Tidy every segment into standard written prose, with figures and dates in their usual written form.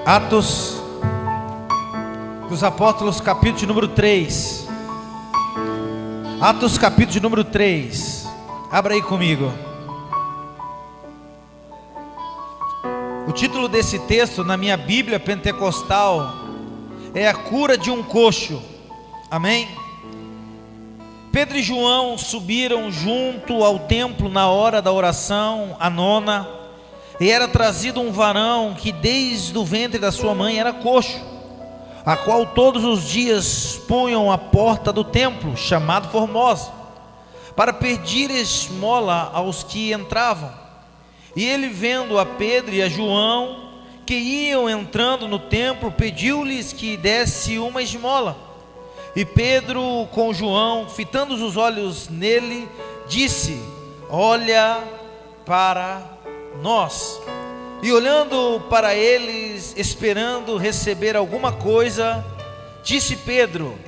Atos dos Apóstolos, capítulo de número 3. Atos, capítulo de número 3. Abra aí comigo. O título desse texto na minha Bíblia pentecostal é a cura de um coxo. Amém? Pedro e João subiram junto ao templo na hora da oração, a nona, e era trazido um varão que desde o ventre da sua mãe era coxo, a qual todos os dias punham à porta do templo, chamado Formosa, para pedir esmola aos que entravam. E ele, vendo a Pedro e a João, que iam entrando no templo, pediu-lhes que desse uma esmola. E Pedro, com João, fitando os olhos nele, disse: olha para nós. E olhando para eles, esperando receber alguma coisa, disse Pedro: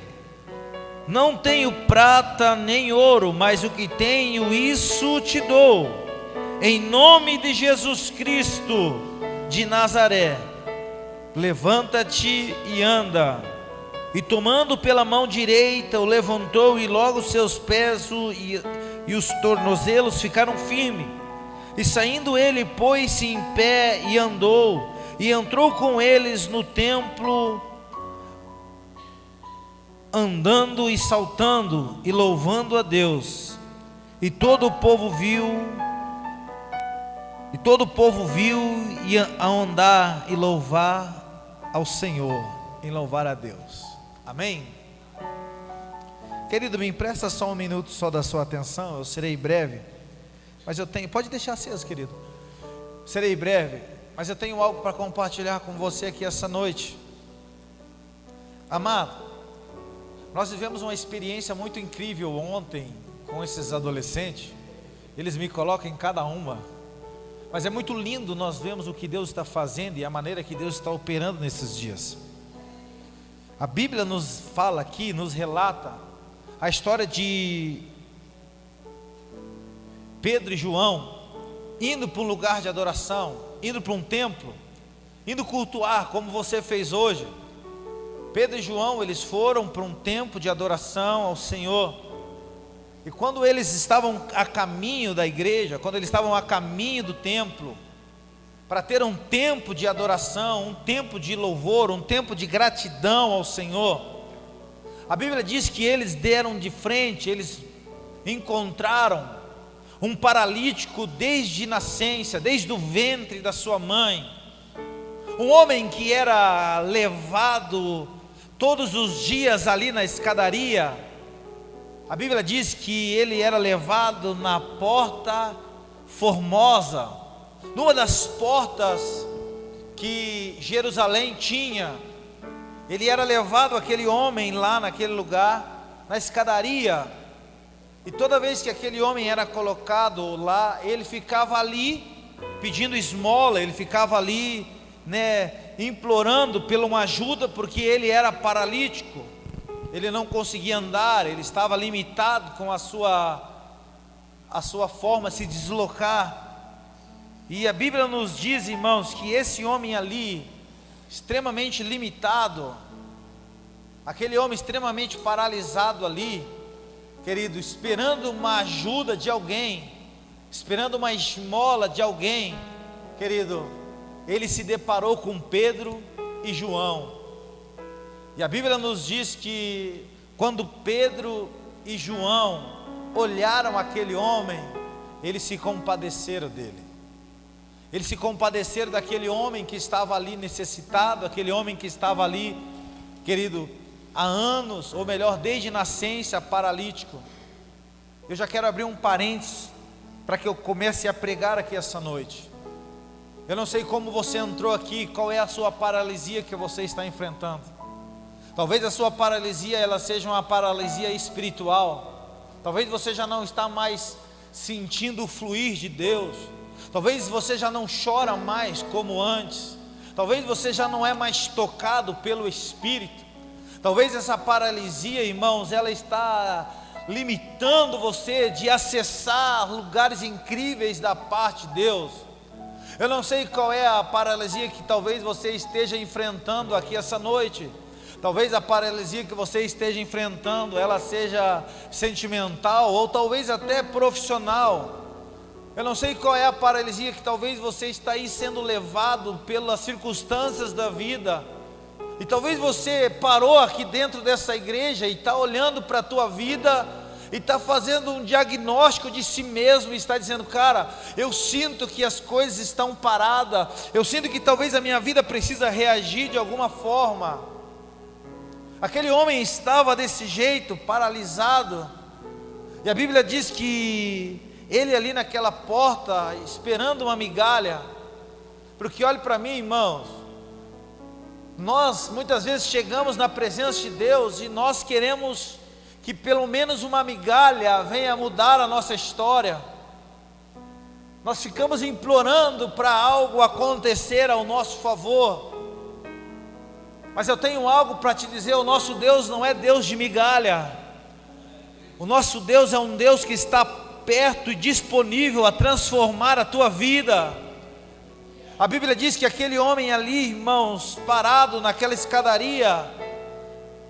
não tenho prata nem ouro, mas o que tenho, isso te dou. Em nome de Jesus Cristo de Nazaré, levanta-te e anda. E tomando pela mão direita, o levantou, e logo seus pés e os tornozelos ficaram firmes. E saindo ele, pôs-se em pé e andou, e entrou com eles no templo, andando e saltando e louvando a Deus. E todo o povo viu, e a andar e louvar ao Senhor, e louvar a Deus. Amém? Querido, me empresta só um minuto só da sua atenção, eu serei breve. Mas eu tenho, pode deixar aceso, querido. Serei breve, mas eu tenho algo para compartilhar com você aqui essa noite. Amado, nós vivemos uma experiência muito incrível ontem com esses adolescentes. Eles me colocam em cada uma. Mas é muito lindo nós vemos o que Deus está fazendo e a maneira que Deus está operando nesses dias. A Bíblia nos fala aqui, nos relata a história de Pedro e João indo para um lugar de adoração, indo para um templo, indo cultuar como você fez hoje. Pedro e João, eles foram para um templo de adoração ao Senhor. E quando eles estavam a caminho da igreja, quando eles estavam a caminho do templo, para ter um tempo de adoração, um tempo de louvor, um tempo de gratidão ao Senhor, a Bíblia diz que eles deram de frente, eles encontraram um paralítico desde nascença, desde o ventre da sua mãe, um homem que era levado todos os dias ali na escadaria. A Bíblia diz que ele era levado na porta Formosa, numa das portas que Jerusalém tinha. Ele era levado, aquele homem, lá naquele lugar, na escadaria. E toda vez que aquele homem era colocado lá, ele ficava ali pedindo esmola, ele ficava ali, implorando por uma ajuda, porque ele era paralítico, ele não conseguia andar, ele estava limitado com a sua forma de se deslocar. E a Bíblia nos diz, irmãos, que esse homem ali, extremamente limitado, aquele homem extremamente paralisado ali, querido, esperando uma ajuda de alguém, esperando uma esmola de alguém, querido, ele se deparou com Pedro e João. E a Bíblia nos diz que quando Pedro e João olharam aquele homem, eles se compadeceram dele. Eles se compadeceram daquele homem que estava ali necessitado, aquele homem que estava ali, querido, há anos, ou melhor, desde nascença, paralítico. Eu já quero abrir um parênteses para que eu comece a pregar aqui essa noite. Eu não sei como você entrou aqui, qual é a sua paralisia que você está enfrentando. Talvez a sua paralisia ela seja uma paralisia espiritual. Talvez você já não está mais sentindo o fluir de Deus. Talvez você já não chora mais como antes. Talvez você já não é mais tocado pelo Espírito. Talvez essa paralisia, irmãos, ela está limitando você de acessar lugares incríveis da parte de Deus. Eu não sei qual é a paralisia que talvez você esteja enfrentando aqui essa noite. Talvez a paralisia que você esteja enfrentando, ela seja sentimental ou talvez até profissional. Eu não sei qual é a paralisia que talvez você está aí sendo levado pelas circunstâncias da vida. E talvez você parou aqui dentro dessa igreja e está olhando para a tua vida e está fazendo um diagnóstico de si mesmo e está dizendo: cara, eu sinto que as coisas estão paradas, eu sinto que talvez a minha vida precisa reagir de alguma forma. Aquele homem estava desse jeito, paralisado, e a Bíblia diz que ele ali naquela porta, esperando uma migalha, porque olhe para mim, irmãos, nós muitas vezes chegamos na presença de Deus e nós queremos que pelo menos uma migalha venha mudar a nossa história. Nós ficamos implorando para algo acontecer ao nosso favor. Mas eu tenho algo para te dizer: o nosso Deus não é Deus de migalha. O nosso Deus é um Deus que está perto e disponível a transformar a tua vida. A Bíblia diz que aquele homem ali, irmãos, parado naquela escadaria,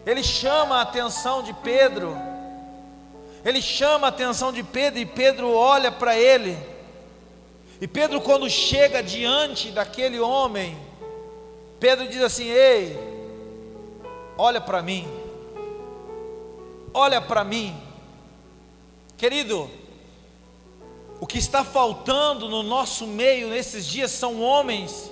ele chama a atenção de Pedro. Ele chama a atenção de Pedro e Pedro olha para ele. E Pedro, quando chega diante daquele homem, Pedro diz assim: ei, olha para mim, olha para mim. Querido, o que está faltando no nosso meio nesses dias são homens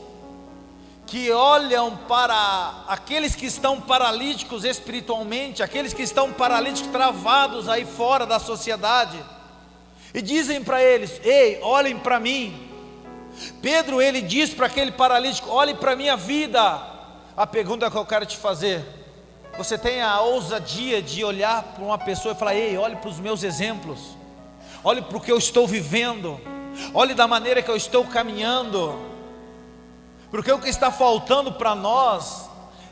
que olham para aqueles que estão paralíticos espiritualmente, aqueles que estão paralíticos travados aí fora da sociedade, e dizem para eles: ei, olhem para mim. Pedro, ele diz para aquele paralítico: olhe para a minha vida. A pergunta que eu quero te fazer: você tem a ousadia de olhar para uma pessoa e falar: ei, olhe para os meus exemplos, olhe para o que eu estou vivendo, olhe da maneira que eu estou caminhando? Porque o que está faltando para nós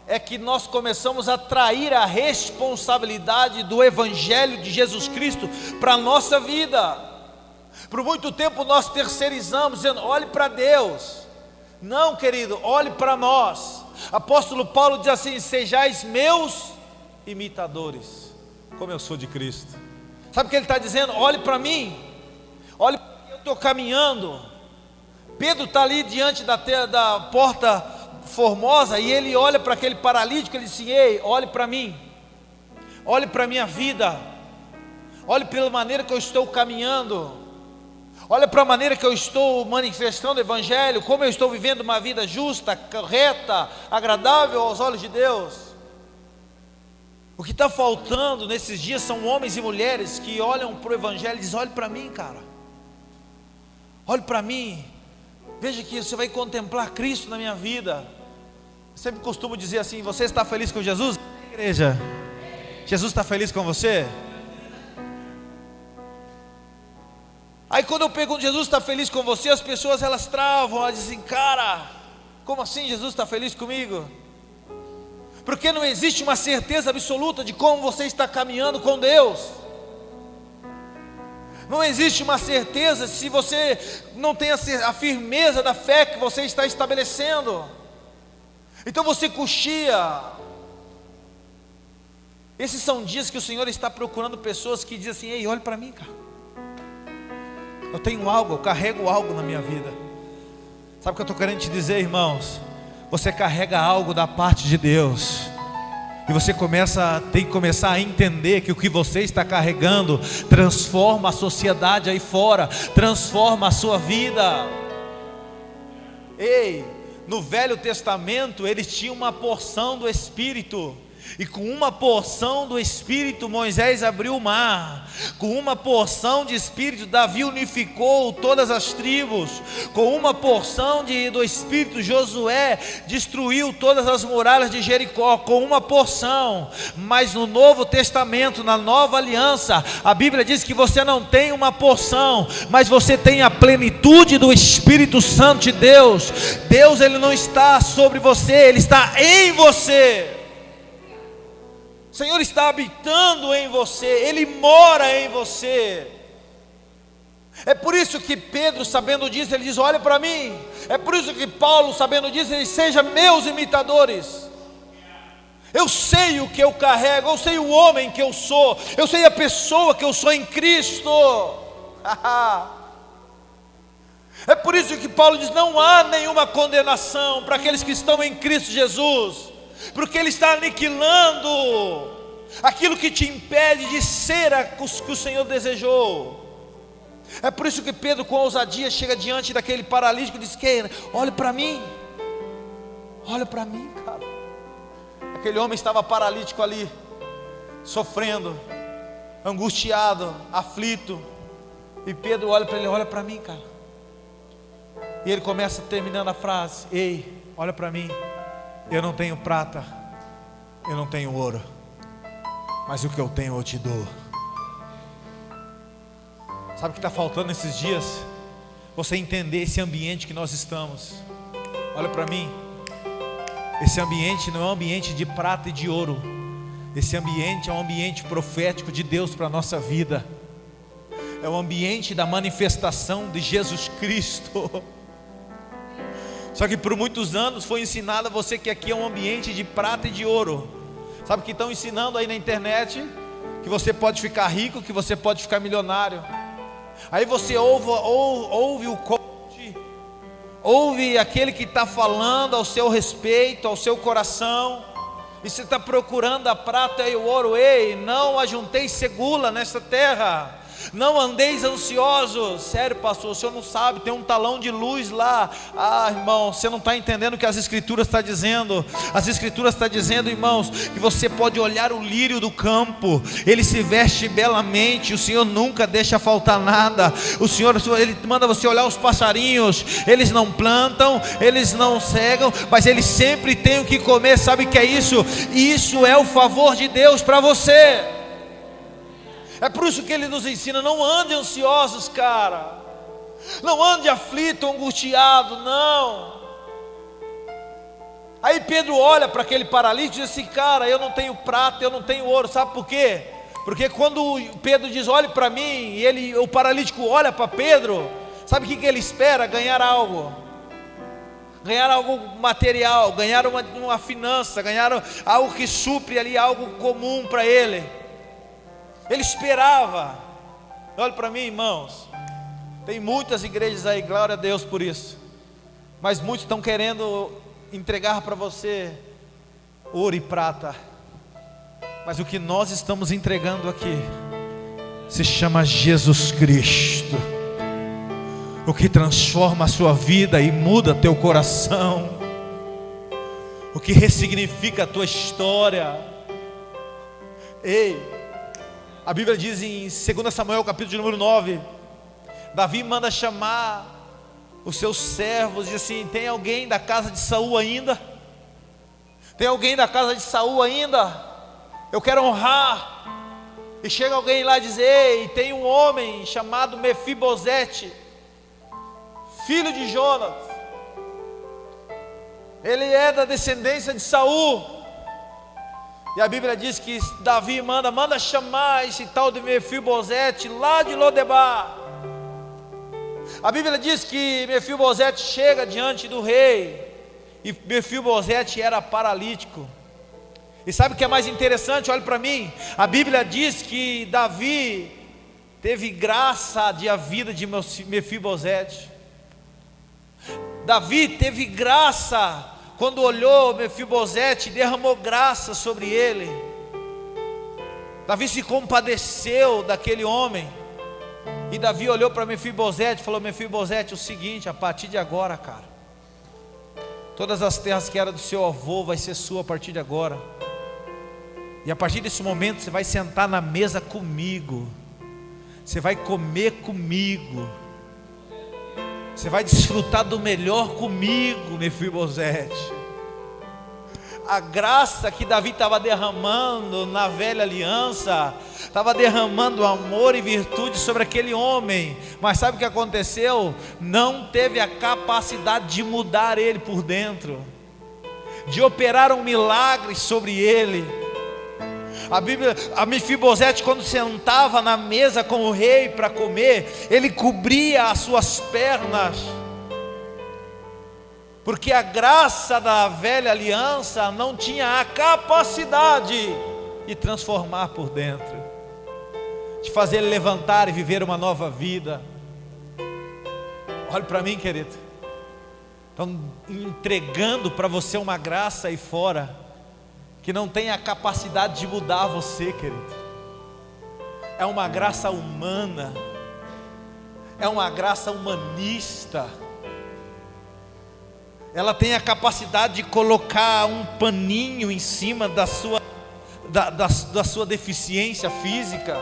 é que nós começamos a trair a responsabilidade do Evangelho de Jesus Cristo para a nossa vida. Por muito tempo nós terceirizamos, dizendo: olhe para Deus. Não, querido, olhe para nós. Apóstolo Paulo diz assim: sejais meus imitadores, como eu sou de Cristo. Sabe o que ele está dizendo? Olhe para mim, olhe para mim, eu estou caminhando. Pedro está ali diante da porta formosa e ele olha para aquele paralítico e ele diz assim: ei, olhe para mim, olhe para a minha vida, olhe pela maneira que eu estou caminhando, olha para a maneira que eu estou manifestando o Evangelho, como eu estou vivendo uma vida justa, correta, agradável aos olhos de Deus. O que está faltando nesses dias são homens e mulheres que olham para o Evangelho e dizem: olhe para mim, cara, olhe para mim, veja que você vai contemplar Cristo na minha vida. Eu sempre costumo dizer assim: você está feliz com Jesus? Igreja, Jesus está feliz com você? Aí quando eu pergunto: Jesus está feliz com você? As pessoas elas travam, elas dizem: cara, como assim Jesus está feliz comigo? Porque não existe uma certeza absoluta de como você está caminhando com Deus. Não existe uma certeza se você não tem a firmeza da fé que você está estabelecendo. Então você cochia. Esses são dias que o Senhor está procurando pessoas que dizem assim: ei, olhe para mim, cara, eu tenho algo, eu carrego algo na minha vida. Sabe o que eu estou querendo te dizer, irmãos? Você carrega algo da parte de Deus. E você tem que começar a entender que o que você está carregando transforma a sociedade aí fora, transforma a sua vida. Ei, no Velho Testamento eles tinham uma porção do Espírito. E com uma porção do Espírito Moisés abriu o mar. Com uma porção de Espírito Davi unificou todas as tribos. Com uma porção do Espírito Josué destruiu todas as muralhas de Jericó. Com uma porção. Mas no Novo Testamento, na Nova Aliança, a Bíblia diz que você não tem uma porção, mas você tem a plenitude do Espírito Santo de Deus. Deus, ele não está sobre você, ele está em você. O Senhor está habitando em você, Ele mora em você. É por isso que Pedro, sabendo disso, ele diz: olha para mim. É por isso que Paulo, sabendo disso, ele diz: seja meus imitadores. Eu sei o que eu carrego, eu sei o homem que eu sou, eu sei a pessoa que eu sou em Cristo. É por isso que Paulo diz: não há nenhuma condenação para aqueles que estão em Cristo Jesus, porque Ele está aniquilando aquilo que te impede de ser o que o Senhor desejou. É por isso que Pedro, com ousadia, chega diante daquele paralítico e diz: olha para mim, cara. Aquele homem estava paralítico ali, sofrendo, angustiado, aflito, e Pedro olha para ele: olha para mim, cara. E ele começa terminando a frase: ei, olha para mim, eu não tenho prata, eu não tenho ouro, mas o que eu tenho eu te dou. Sabe o que está faltando nesses dias? Você entender esse ambiente que nós estamos. Olha para mim, esse ambiente não é um ambiente de prata e de ouro. Esse ambiente é um ambiente profético de Deus para a nossa vida. É o ambiente da manifestação de Jesus Cristo. Só que por muitos anos foi ensinado a você que aqui é um ambiente de prata e de ouro. Sabe o que estão ensinando aí na internet? Que você pode ficar rico, que você pode ficar milionário. Aí você ouve o coach, ouve aquele que está falando ao seu respeito, ao seu coração, e você está procurando a prata e o ouro. Ei, não ajunteis segula nesta terra, não andeis ansiosos. Sério, pastor, o senhor não sabe, tem um talão de luz lá. Irmão, você não está entendendo o que as escrituras estão dizendo. As escrituras estão dizendo, irmãos, que você pode olhar o lírio do campo, ele se veste belamente, o Senhor nunca deixa faltar nada. O Senhor, Ele manda você olhar os passarinhos, eles não plantam, eles não cegam, mas eles sempre têm o que comer. Sabe o que é isso? Isso é o favor de Deus para você. É por isso que Ele nos ensina: não ande ansiosos, cara. Não ande aflito, angustiado, não. Aí Pedro olha para aquele paralítico e diz assim: cara, eu não tenho prata, eu não tenho ouro. Sabe por quê? Porque quando Pedro diz: olhe para mim, e o paralítico olha para Pedro, sabe o que ele espera? Ganhar algo. Ganhar algo material, ganhar uma finança, ganhar algo que supre ali algo comum para ele. Ele esperava. Olha para mim, irmãos, tem muitas igrejas aí, glória a Deus por isso, mas muitos estão querendo entregar para você ouro e prata, mas o que nós estamos entregando aqui se chama Jesus Cristo, o que transforma a sua vida e muda teu coração, o que ressignifica a tua história. Ei, a Bíblia diz em 2 Samuel capítulo de número 9, Davi manda chamar os seus servos e diz assim: tem alguém da casa de Saul ainda? Tem alguém da casa de Saul ainda? Eu quero honrar. E chega alguém lá e diz: ei, tem um homem chamado Mefibosete, filho de Jonas, ele é da descendência de Saul. E a Bíblia diz que Davi manda chamar esse tal de Mefibosete lá de Lodebar. A Bíblia diz que Mefibosete chega diante do rei, e Mefibosete era paralítico. E sabe o que é mais interessante? Olha para mim, a Bíblia diz que Davi teve graça a vida de Mefibosete. Davi teve graça. Quando olhou Mefibosete, derramou graça sobre ele. Davi se compadeceu daquele homem. E Davi olhou para Mefibosete e falou: Mefibosete, é o seguinte, a partir de agora, cara, todas as terras que eram do seu avô vai ser sua a partir de agora. E a partir desse momento você vai sentar na mesa comigo, você vai comer comigo, você vai desfrutar do melhor comigo, Mefibosete. A graça que Davi estava derramando na velha aliança, estava derramando amor e virtude sobre aquele homem. Mas sabe o que aconteceu? Não teve a capacidade de mudar ele por dentro, de operar um milagre sobre ele. A Mefibosete, quando sentava na mesa com o rei para comer, ele cobria as suas pernas, porque a graça da velha aliança não tinha a capacidade de transformar por dentro, de fazer ele levantar e viver uma nova vida. Olhe para mim, querido, estão entregando para você uma graça aí fora, que não tem a capacidade de mudar você, querido. É uma graça humana, é uma graça humanista. Ela tem a capacidade de colocar um paninho em cima da sua deficiência física,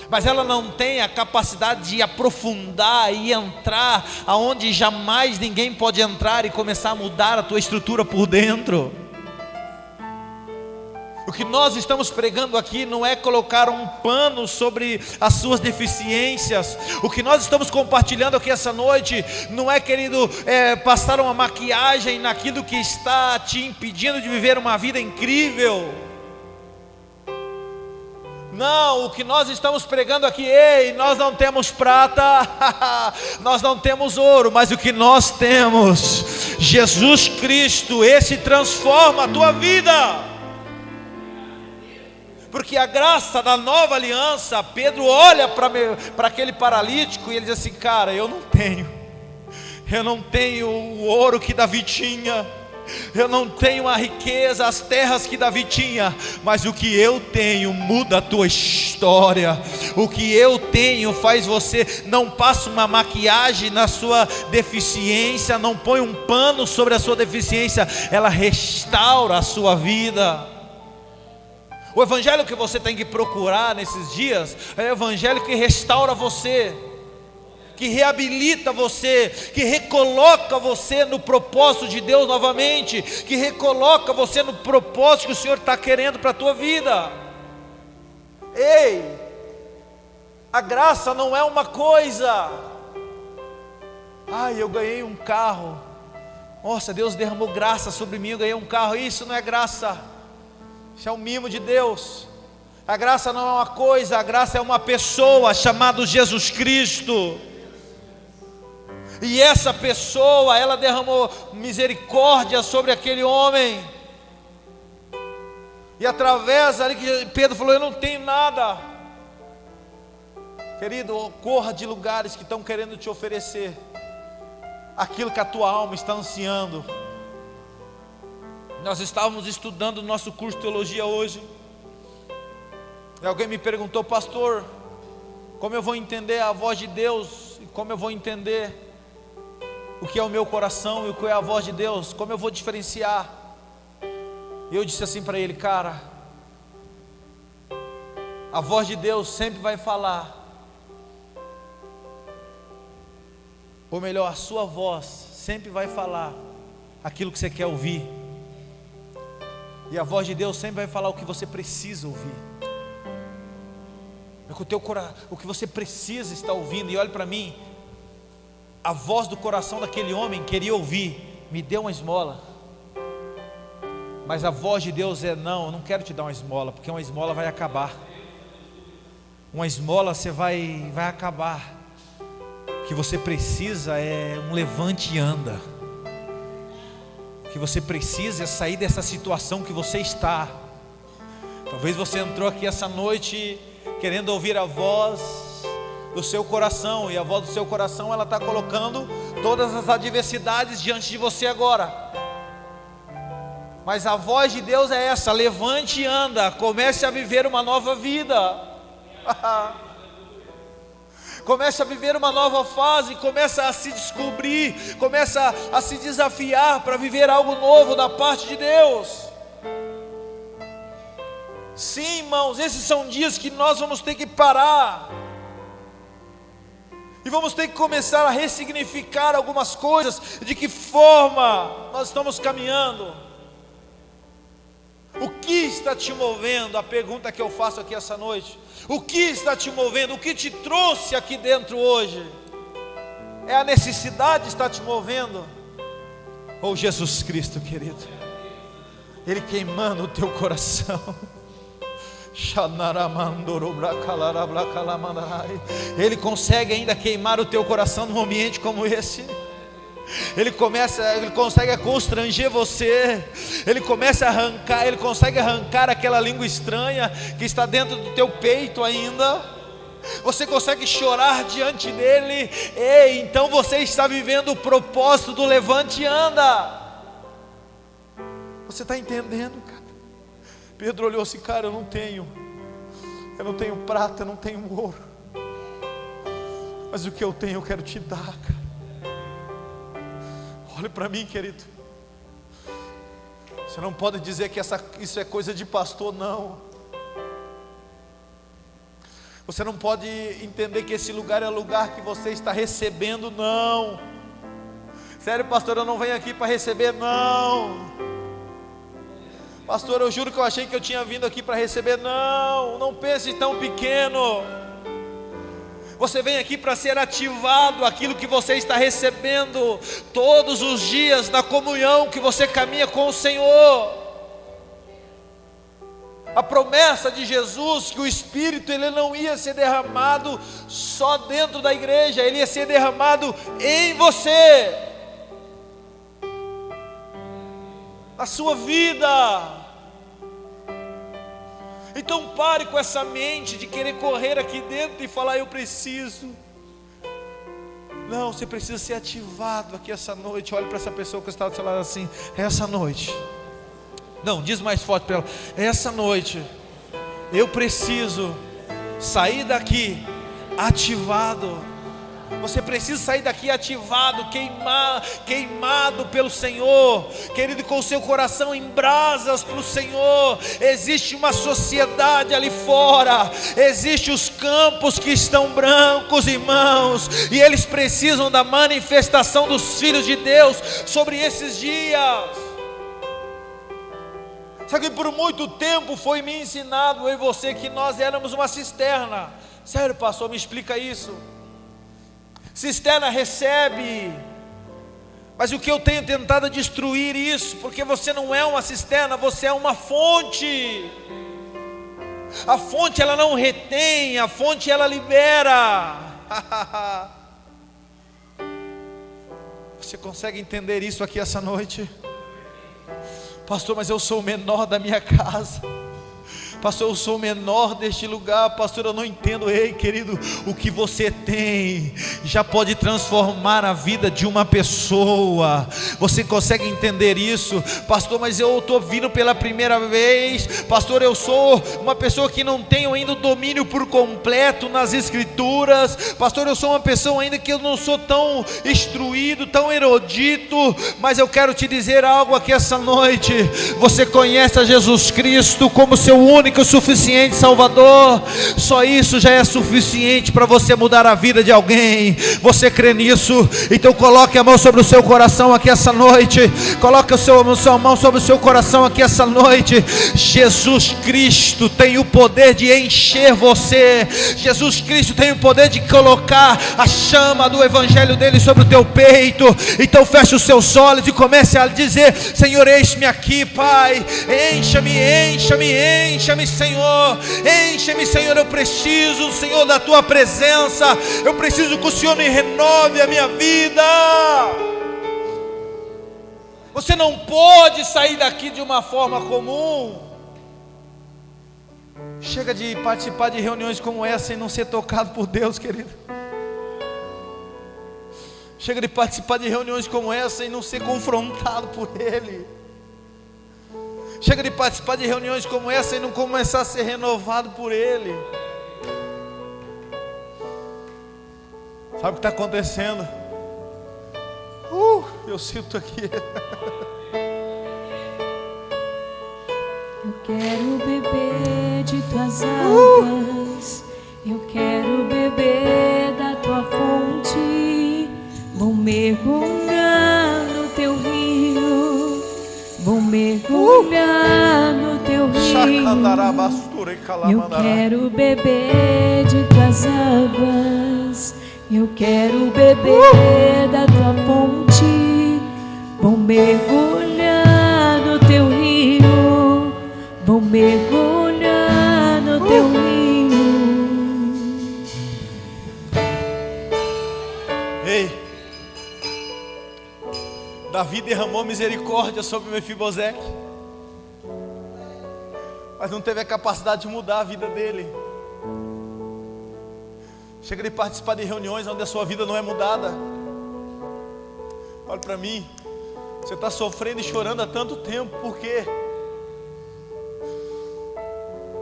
mas ela não tem a capacidade de aprofundar e entrar aonde jamais ninguém pode entrar e começar a mudar a tua estrutura por dentro. O que nós estamos pregando aqui não é colocar um pano sobre as suas deficiências. O que nós estamos compartilhando aqui essa noite não é, querido, passar uma maquiagem naquilo que está te impedindo de viver uma vida incrível. Não, o que nós estamos pregando aqui, nós não temos prata, nós não temos ouro, mas o que nós temos, Jesus Cristo, esse transforma a tua vida. Porque a graça da nova aliança, Pedro olha para aquele paralítico e ele diz assim: cara, eu não tenho o ouro que Davi tinha, eu não tenho a riqueza, as terras que Davi tinha, mas o que eu tenho muda a tua história. O que eu tenho faz você, não passa uma maquiagem na sua deficiência, não põe um pano sobre a sua deficiência, ela restaura a sua vida. O evangelho que você tem que procurar nesses dias é o evangelho que restaura você, que reabilita você, que recoloca você no propósito de Deus novamente, que recoloca você no propósito que o Senhor está querendo para a tua vida. A graça não é uma coisa, eu ganhei um carro, nossa, Deus derramou graça sobre mim, eu ganhei um carro. Isso não é graça, isso é um mimo de Deus. A graça não é uma coisa, a graça é uma pessoa chamada Jesus Cristo. E essa pessoa, ela derramou misericórdia sobre aquele homem. E através ali que Pedro falou: eu não tenho nada. Querido, corra de lugares que estão querendo te oferecer aquilo que a tua alma está ansiando. Nós estávamos estudando o nosso curso de teologia hoje, e alguém me perguntou: pastor, como eu vou entender a voz de Deus? E como eu vou entender o que é o meu coração e o que é a voz de Deus? Como eu vou diferenciar? E eu disse assim para ele: cara, a voz de Deus sempre vai falar, ou melhor, a sua voz sempre vai falar aquilo que você quer ouvir. E a voz de Deus sempre vai falar o que você precisa ouvir, o que você precisa estar ouvindo. E olhe para mim, a voz do coração daquele homem queria ouvir: me dê uma esmola. Mas a voz de Deus é: não, eu não quero te dar uma esmola, porque uma esmola vai acabar. Uma esmola você vai acabar. O que você precisa é um levante e anda. O que você precisa é sair dessa situação que você está. Talvez você entrou aqui essa noite querendo ouvir a voz do seu coração, e a voz do seu coração, ela está colocando todas as adversidades diante de você agora. Mas a voz de Deus é essa: levante e anda, comece a viver uma nova vida. Começa a viver uma nova fase, começa a se descobrir, começa a se desafiar para viver algo novo da parte de Deus. Sim, irmãos, esses são dias que nós vamos ter que parar, e vamos ter que começar a ressignificar algumas coisas. De que forma nós estamos caminhando? O que está te movendo? A pergunta que eu faço aqui essa noite: o que está te movendo? O que te trouxe aqui dentro hoje? É a necessidade que está te movendo? Ou Jesus Cristo, querido, Ele queimando o teu coração? Ele consegue ainda queimar o teu coração num ambiente como esse. Ele consegue constranger você. Ele consegue arrancar aquela língua estranha que está dentro do teu peito ainda. Você consegue chorar diante dele. Ei, então você está vivendo o propósito do levante e anda. Você está entendendo, cara? Pedro olhou assim: cara, eu não tenho prata, eu não tenho ouro, mas o que eu tenho eu quero te dar, cara. Olhe para mim, querido. Você não pode dizer que isso é coisa de pastor, não. Você não pode entender que esse lugar é o lugar que você está recebendo, não. Sério, pastor, eu não venho aqui para receber, não. Pastor, eu juro que eu achei que eu tinha vindo aqui para receber. Não, não pense tão pequeno. Você vem aqui para ser ativado aquilo que você está recebendo todos os dias na comunhão que você caminha com o Senhor. A promessa de Jesus que o Espírito ele não ia ser derramado só dentro da igreja, ele ia ser derramado em você, na sua vida. Então pare com essa mente de querer correr aqui dentro e falar: eu preciso. Não, você precisa ser ativado aqui essa noite. Olhe para essa pessoa que está do seu lado assim: essa noite. Não, diz mais forte para ela: essa noite eu preciso sair daqui ativado. Você precisa sair daqui ativado, queimado pelo Senhor, querido, com o seu coração em brasas para o Senhor. Existe uma sociedade ali fora, existem os campos que estão brancos, irmãos, e eles precisam da manifestação dos filhos de Deus sobre esses dias. Sabe que por muito tempo foi me ensinado, eu e você, que nós éramos uma cisterna. Sério, pastor, me explica isso. Cisterna recebe, mas o que eu tenho tentado é destruir isso, porque você não é uma cisterna, você é uma fonte. A fonte ela não retém, a fonte ela libera. Você consegue entender isso aqui essa noite? Pastor, mas eu sou o menor da minha casa. Pastor, eu sou o menor deste lugar. Pastor, eu não entendo. Ei, querido, o que você tem já pode transformar a vida de uma pessoa. Você consegue entender isso? Pastor, mas eu estou vindo pela primeira vez. Pastor, eu sou uma pessoa que não tenho ainda o domínio por completo nas escrituras. Pastor, eu sou uma pessoa ainda que eu não sou tão instruído, tão erudito. Mas eu quero te dizer algo aqui essa noite. Você conhece a Jesus Cristo como seu único e suficiente Salvador. Só isso já é suficiente para você mudar a vida de alguém. Você crê nisso? Então coloque a mão sobre o seu coração aqui essa noite. Coloque a sua mão sobre o seu coração aqui essa noite. Jesus Cristo tem o poder de encher você. Jesus Cristo tem o poder de colocar a chama do evangelho dele sobre o teu peito. Então feche os seus olhos e comece a dizer: Senhor, eis-me aqui, Pai. Encha-me, encha-me, encha-me, Senhor. Enche-me, Senhor. Eu preciso, Senhor, da tua presença. Eu preciso que o Senhor me renove a minha vida. Você não pode sair daqui de uma forma comum. Chega de participar de reuniões como essa e não ser tocado por Deus, querido. Chega de participar de reuniões como essa e não ser confrontado por Ele. Chega de participar de reuniões como essa e não começar a ser renovado por Ele. Sabe o que está acontecendo? Eu sinto aqui. Eu quero beber de tuas águas. Eu quero beber da tua fonte. Vou mergulhar no teu rio. Vou mergulhar no teu rio. Eu quero beber de tuas águas. Eu quero beber da tua fonte. Vou mergulhar no teu rio. Vou mergulhar no meu ninho. Ei, Davi derramou misericórdia sobre Mefiboseque, mas não teve a capacidade de mudar a vida dele. Chega de participar de reuniões onde a sua vida não é mudada. Olha para mim, você está sofrendo e chorando há tanto tempo, por quê?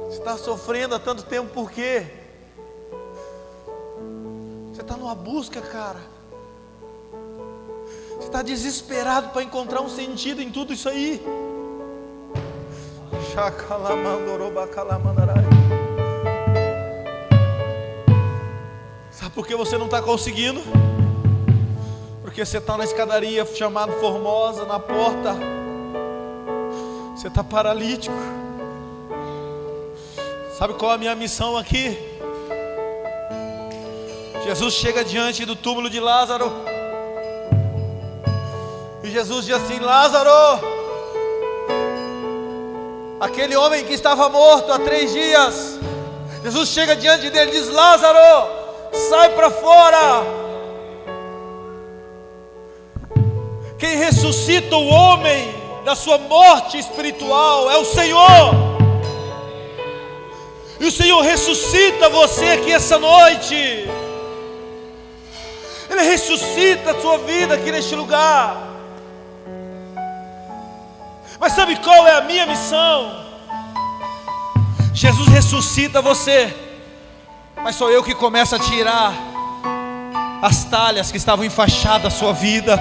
Você está sofrendo há tanto tempo, por quê? Você está numa busca, cara. Você está desesperado para encontrar um sentido em tudo isso aí. Sabe por que você não está conseguindo? Porque você está na escadaria chamada Formosa, na porta. Você está paralítico. Sabe qual é a minha missão aqui? Jesus chega diante do túmulo de Lázaro. E Jesus diz assim: Lázaro, aquele homem que estava morto há 3 dias. Jesus chega diante dele e diz: Lázaro, sai para fora. Quem ressuscita o homem da sua morte espiritual é o Senhor. E o Senhor ressuscita você aqui essa noite. Ele ressuscita a sua vida aqui neste lugar. Mas sabe qual é a minha missão? Jesus ressuscita você, mas sou eu que começo a tirar as talhas que estavam enfaixadas da sua vida.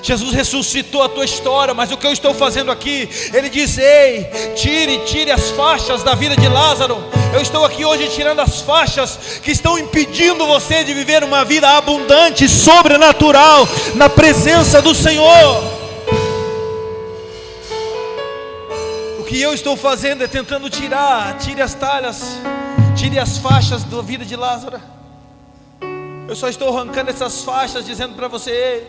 Jesus ressuscitou a tua história, mas o que eu estou fazendo aqui? Ele diz: ei, tire as faixas da vida de Lázaro. Eu estou aqui hoje tirando as faixas que estão impedindo você de viver uma vida abundante, sobrenatural, na presença do Senhor. O que eu estou fazendo é tentando tire as talhas, tire as faixas da vida de Lázaro. Eu só estou arrancando essas faixas, dizendo para você: ei,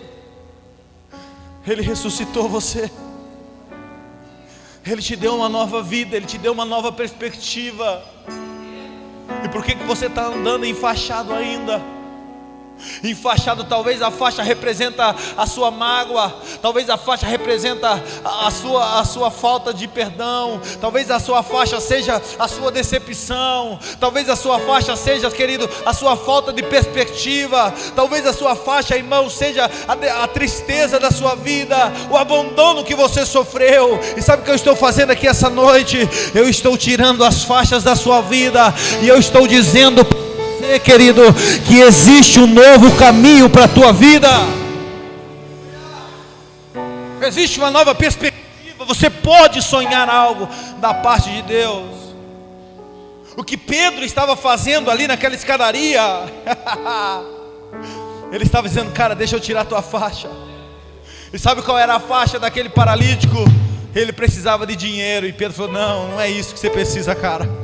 Ele ressuscitou você. Ele te deu uma nova vida, Ele te deu uma nova perspectiva. E por que você está andando enfaixado ainda? Enfaixado, talvez a faixa representa a sua mágoa, talvez a faixa representa a sua falta de perdão, talvez a sua faixa seja a sua decepção, talvez a sua faixa seja, querido, a sua falta de perspectiva, talvez a sua faixa, irmão, seja a tristeza da sua vida, o abandono que você sofreu. E sabe o que eu estou fazendo aqui essa noite? Eu estou tirando as faixas da sua vida, e eu estou dizendo, querido, que existe um novo caminho para a tua vida. Existe uma nova perspectiva. Você pode sonhar algo da parte de Deus. O que Pedro estava fazendo ali naquela escadaria, ele estava dizendo: cara, deixa eu tirar a tua faixa. E sabe qual era a faixa daquele paralítico? Ele precisava de dinheiro. E Pedro falou: não é isso que você precisa, cara.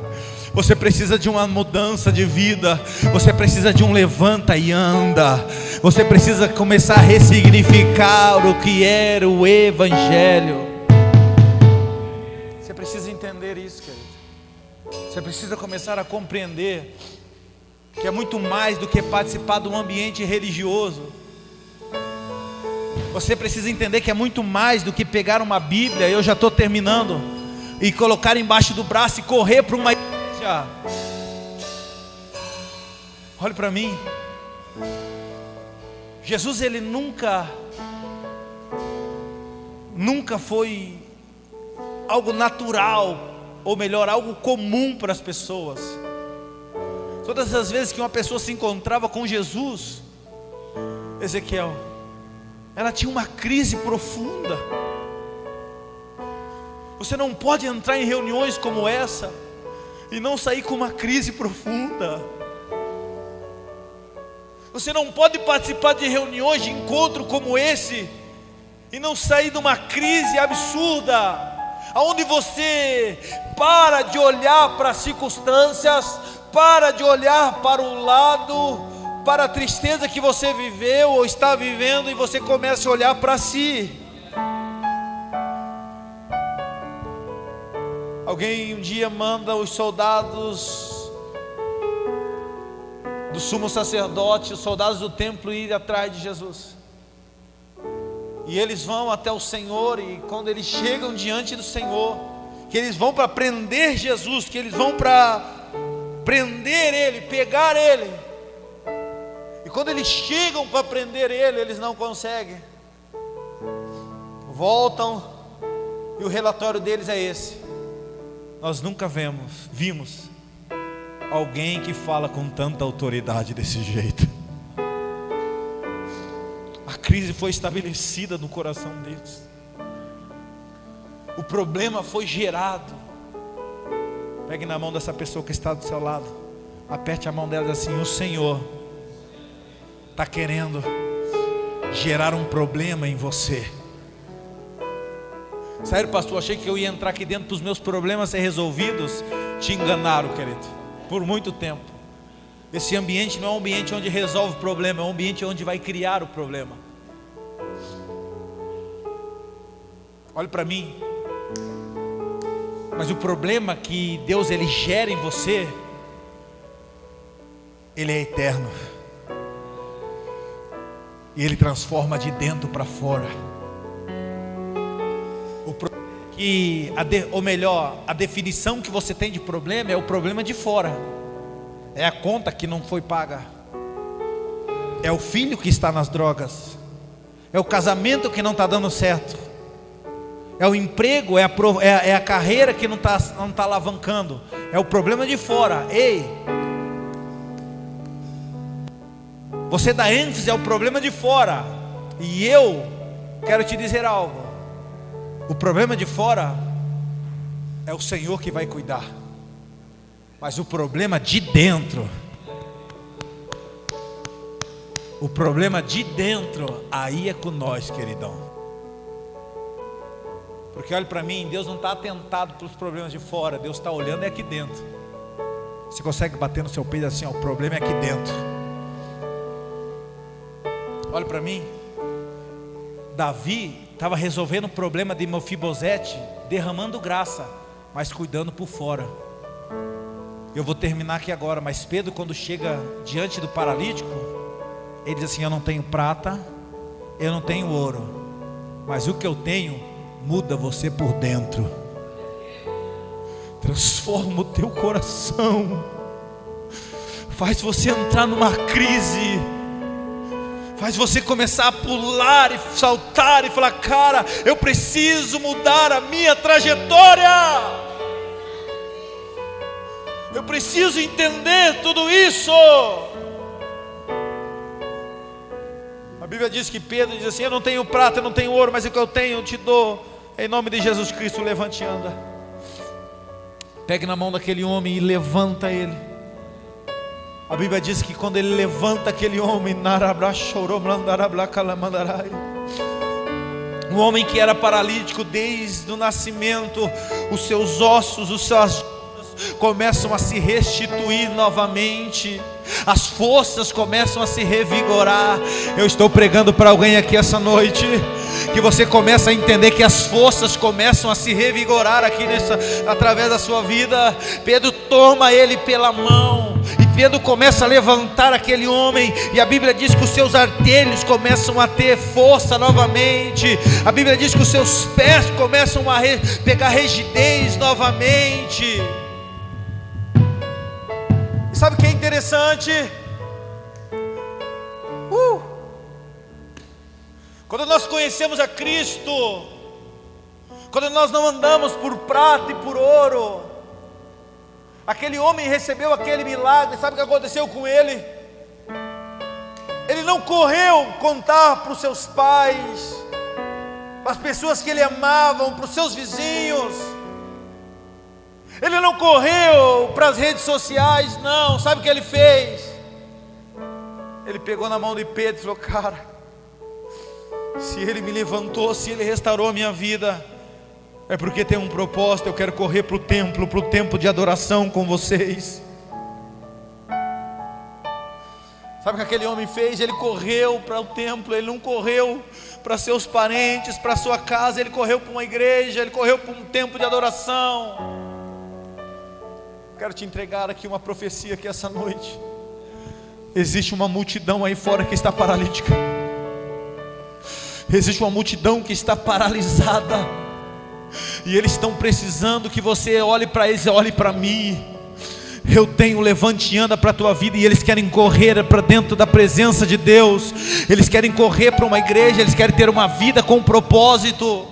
Você precisa de uma mudança de vida. Você precisa de um levanta e anda. Você precisa começar a ressignificar o que era o Evangelho. Você precisa entender isso, querido. Você precisa começar a compreender que é muito mais do que participar de um ambiente religioso. Você precisa entender que é muito mais do que pegar uma Bíblia, eu já estou terminando, e colocar embaixo do braço e correr para uma igreja. Olhe para mim. Jesus, ele nunca foi algo natural, ou melhor, algo comum para as pessoas. Todas as vezes que uma pessoa se encontrava com Jesus, Ezequiel, ela tinha uma crise profunda. Você não pode entrar em reuniões como essa e não sair com uma crise profunda. Você não pode participar de reuniões, de encontro como esse, e não sair de uma crise absurda, aonde você para de olhar para as circunstâncias, para de olhar para o lado, para a tristeza que você viveu ou está vivendo, e você começa a olhar para si. Alguém um dia manda os soldados do sumo sacerdote, os soldados do templo, ir atrás de Jesus. E eles vão até o Senhor, e quando eles chegam diante do Senhor, que eles vão para prender Jesus, que eles vão para prender Ele, pegar Ele. E quando eles chegam para prender Ele, eles não conseguem. Voltam, e o relatório deles é esse: nós nunca vimos alguém que fala com tanta autoridade desse jeito. A crise foi estabelecida no coração deles. O problema foi gerado. Pegue na mão dessa pessoa que está do seu lado, aperte a mão dela e diz assim: o Senhor está querendo gerar um problema em você. Sério, pastor, achei que eu ia entrar aqui dentro para os meus problemas ser resolvidos. Te enganaram, querido, por muito tempo. Esse ambiente não é um ambiente onde resolve o problema, é um ambiente onde vai criar o problema. Olhe para mim. Mas o problema que Deus ele gera em você, ele é eterno. E ele transforma de dentro para fora. A definição que você tem de problema é o problema de fora. É a conta que não foi paga, é o filho que está nas drogas, é o casamento que não está dando certo, é o emprego, é a carreira que não está alavancando. É o problema de fora. Ei, você dá ênfase ao problema de fora, e eu quero te dizer algo: o problema de fora é o Senhor que vai cuidar, mas o problema de dentro, aí é com nós, queridão. Porque olha para mim, Deus não está atentado para os problemas de fora, Deus está olhando é aqui dentro. Você consegue bater no seu peito assim, ó, o problema é aqui dentro. Olha para mim, Davi estava resolvendo o problema de Mefibosete, derramando graça, mas cuidando por fora. Eu vou terminar aqui agora, mas Pedro, quando chega diante do paralítico, ele diz assim: eu não tenho prata, eu não tenho ouro, mas o que eu tenho muda você por dentro, transforma o teu coração, faz você entrar numa crise, faz você começar a pular e saltar e falar: cara, eu preciso mudar a minha trajetória, eu preciso entender tudo isso. A Bíblia diz que Pedro diz assim: eu não tenho prata, eu não tenho ouro, mas o que eu tenho eu te dou. Em nome de Jesus Cristo, levante e anda. Pegue na mão daquele homem e levanta ele. A Bíblia diz que quando ele levanta aquele homem, um homem que era paralítico desde o nascimento, os seus ossos, os seus começam a se restituir novamente, as forças começam a se revigorar. Eu estou pregando para alguém aqui essa noite, que você começa a entender que as forças começam a se revigorar aqui através da sua vida. Pedro toma ele pela mão, e Pedro começa a levantar aquele homem, e a Bíblia diz que os seus artelhos começam a ter força novamente. A Bíblia diz que os seus pés começam a pegar rigidez novamente. Sabe o que é interessante? Quando nós conhecemos a Cristo, quando nós não andamos por prata e por ouro, aquele homem recebeu aquele milagre. Sabe o que aconteceu com ele? Ele não correu contar para os seus pais, para as pessoas que ele amava, para os seus vizinhos. Ele não correu para as redes sociais, não. Sabe o que ele fez? Ele pegou na mão de Pedro e falou: cara, se ele me levantou, se ele restaurou a minha vida, é porque tem um propósito. Eu quero correr para o templo de adoração com vocês. Sabe o que aquele homem fez? Ele correu para o templo. Ele não correu para seus parentes, para sua casa. Ele correu para uma igreja, ele correu para um templo de adoração. Quero te entregar aqui uma profecia que essa noite existe uma multidão aí fora que está paralítica. Existe uma multidão que está paralisada. E eles estão precisando que você olhe para eles e olhe para mim. Eu tenho levante e anda para a tua vida. E eles querem correr para dentro da presença de Deus. Eles querem correr para uma igreja. Eles querem ter uma vida com propósito.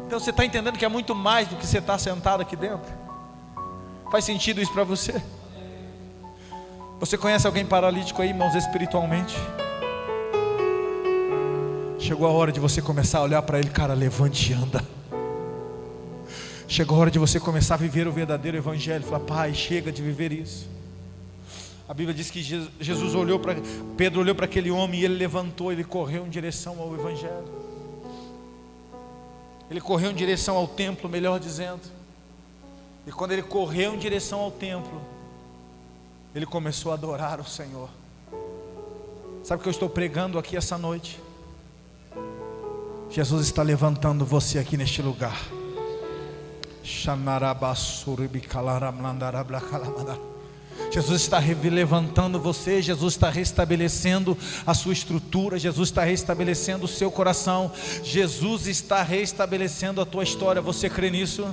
Então você está entendendo que é muito mais do que você está sentado aqui dentro? Faz sentido isso para você? Você conhece alguém paralítico aí, irmãos, espiritualmente? Chegou a hora de você começar a olhar para ele, cara, levante e anda. Chegou a hora de você começar a viver o verdadeiro evangelho. Falar, pai, chega de viver isso. A Bíblia diz que Jesus olhou para Pedro, olhou para aquele homem e ele levantou, ele correu em direção ao evangelho. Ele correu em direção ao templo, melhor dizendo. E quando ele correu em direção ao templo, ele começou a adorar o Senhor. Sabe o que eu estou pregando aqui essa noite? Jesus está levantando você aqui neste lugar. Jesus está levantando você. Jesus está restabelecendo a sua estrutura. Jesus está restabelecendo o seu coração. Jesus está restabelecendo a tua história. Você crê nisso?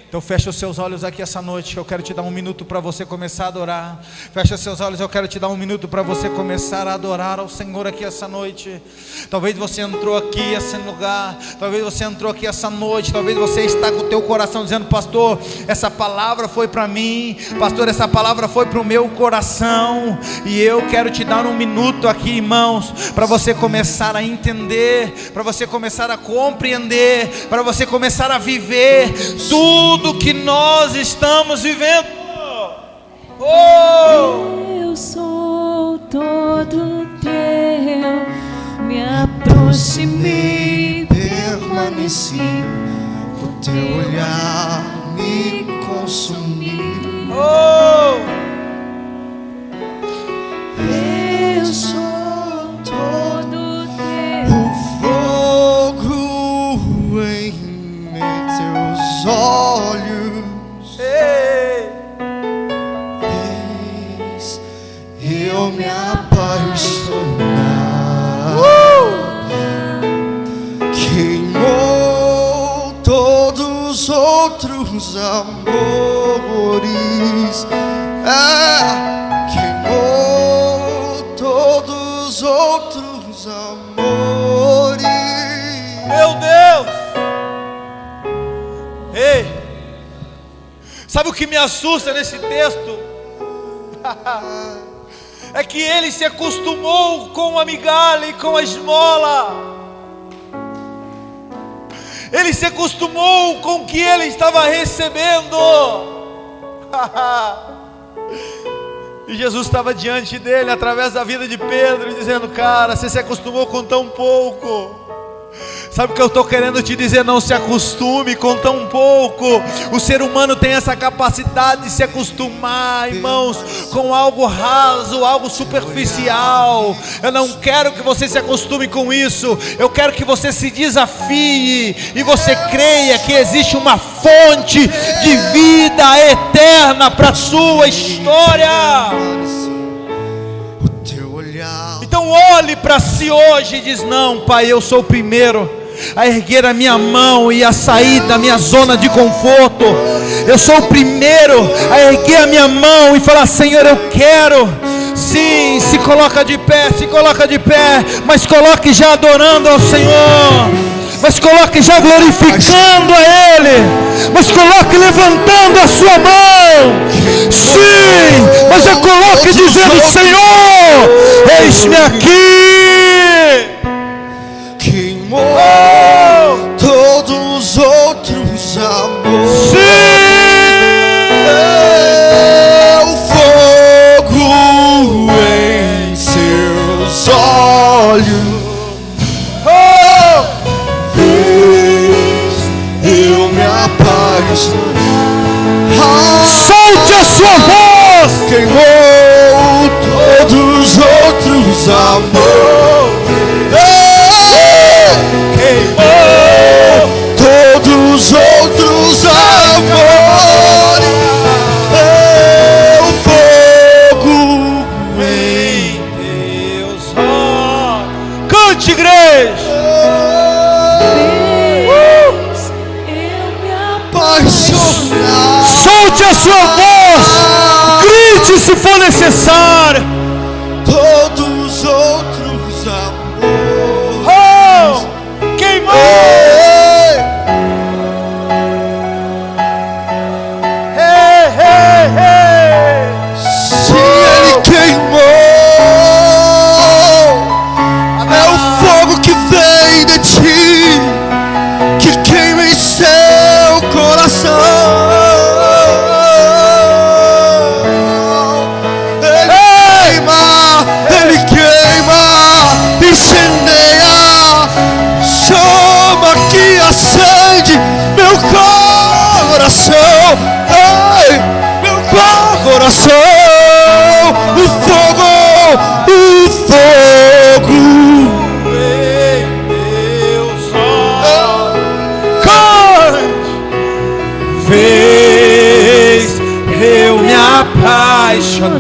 Então fecha os seus olhos aqui essa noite. Eu quero te dar um minuto para você começar a adorar. Fecha os seus olhos, eu quero te dar um minuto para você começar a adorar ao Senhor aqui essa noite. Talvez você entrou aqui esse lugar. Talvez você entrou aqui essa noite. Talvez você está com o teu coração dizendo, pastor, essa palavra foi para mim. Pastor, essa palavra foi para o meu coração. E eu quero te dar um minuto aqui, irmãos, para você começar a entender, para você começar a compreender, para você começar a viver tudo que nós estamos vivendo. Eu sou todo teu, me aproximei, permaneci, o teu olhar me consumiu. Eu sou todo teu, o fogo em teus olhos. Fez eu me apaixonar. Queimou todos os outros amores. Queimou todos os outros amores. Meu Deus! Ei, sabe o que me assusta nesse texto? É que ele se acostumou com a migalha e com a esmola. Ele se acostumou com o que ele estava recebendo. E Jesus estava diante dele, através da vida de Pedro, dizendo, cara, você se acostumou com tão pouco. Sabe o que eu estou querendo te dizer? Não se acostume com tão pouco. O ser humano tem essa capacidade de se acostumar, irmãos, com algo raso, algo superficial. Eu não quero que você se acostume com isso. Eu quero que você se desafie e você creia que existe uma fonte de vida eterna para a sua história. Então olhe para si hoje e diz, não, pai, eu sou o primeiro a erguer a minha mão e a sair da minha zona de conforto. Eu sou o primeiro a erguer a minha mão e falar, Senhor, eu quero. Sim, se coloca de pé, mas coloque já adorando ao Senhor, mas coloque já glorificando a Ele, mas coloque levantando a sua mão. Sim, mas já coloque dizendo, Senhor, eis-me aqui. Queimou todos os outros amores. Sim. O fogo em seus olhos. Fez eu me apaixonar. Solte a sua voz. Queimou todos os outros amores. Cante, igreja. Solte a sua voz. Grite se for necessário. Todos os outros amores. Oh, queimou. Hey, hey, hey. Se ele queimou, é o fogo que vem de ti, que queima em seu coração. Ele queima, incendeia, chama que acende meu coração. Ai, meu coração, o fogo, o fogo. Ei, Deus, fez eu me apaixonar.